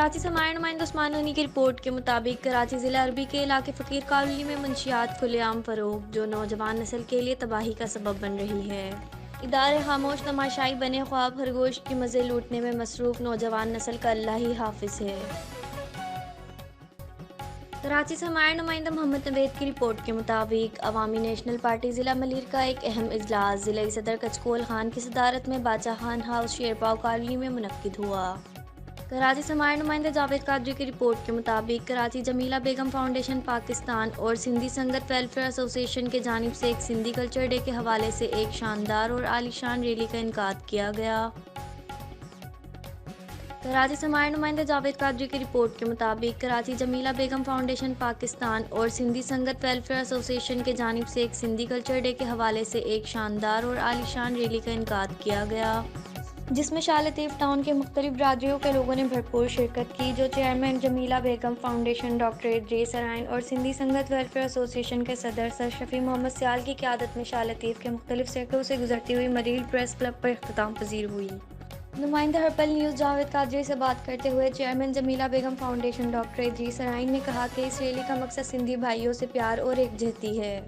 कराची से हमारे नुमाइंदा उस्मान गनी की रिपोर्ट के मुताबिक कराची ज़िला अरबी के इलाके फ़कीर कॉलोनी में मंशियात खुलेआम फ़रोग़ जो नौजवान नस्ल के लिए तबाही का सबब बन रही है। इदारे खामोश तमाशाई बने ख्वाब खरगोश की मज़े लूटने में मसरूफ़ नौजवान नस्ल का अल्लाह ही हाफिज़ है। कराची से हमारे नुमाइंदा मोहम्मद नवेद की रिपोर्ट के मुताबिक अवामी नेशनल पार्टी ज़िला मलिर का एक अहम इजलास ज़िला सदर कचकोल खान की सदारत में बादशाह खान हाउस शेरपाव कॉलोनी में मुनक्किद हुआ। कराची से हमारे नुमाइंदा जावेद कादरी की रिपोर्ट के मुताबिक कराची जमीला बेगम फाउंडेशन पाकिस्तान और सिंधी संगत वेलफेयर एसोसिएशन के जानिब से एक सिंधी कल्चर डे के हवाले से एक शानदार और आलीशान रैली का इनेकाद किया गया। कराची से हमारे नुमाइंदा जावेद कादरी की रिपोर्ट के मुताबिक कराची जमीला बेगम फाउंडेशन पाकिस्तान और सिंधी संगत वेलफेयर एसोसिएशन के जानिब से एक सिंधी कल्चर डे के हवाले से एक शानदार और आलीशान रैली का इनेकाद किया गया, जिसमें शाह लतीफ़ टाउन के मुख्तलिफ बरादरियों के लोगों ने भरपूर शिरकत की, जो चेयरमैन जमीला बेगम फाउंडेशन डॉक्टर इद्रीस सराइन और सिंधी संगत वेलफेयर एसोसिएशन के सदर सर शफी मोहम्मद सियाल की क़यादत में शाह लतीफ़ के मुख्तलिफ सेक्टरों से गुजरती हुई मरील प्रेस क्लब पर इख्तिताम पजीर हुई। नुमाइंदा हर्पल न्यूज़ जावेद कादरी से बात करते हुए चेयरमैन जमीला बेगम फाउंडेशन डॉक्टर इद्रीस सराइन ने कहा कि इस रैली का मकसद सिंधी भाइयों से प्यार और एकजहती है,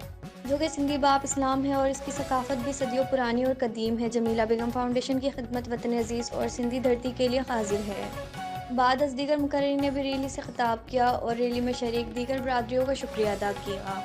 जो कि सिंधी बाप इस्लाम है और इसकी सकाफ़त भी सदियों पुरानी और कदीम है। जमीला बेगम फाउंडेशन की खिदमत वतन अज़ीज़ और सिंधी धरती के लिए हाजिर है। बाद अज़ दीगर मुकर्रिरीन ने भी रैली से खिताब किया और रैली में शरीक दीगर बरादरियों का शुक्रिया अदा किया।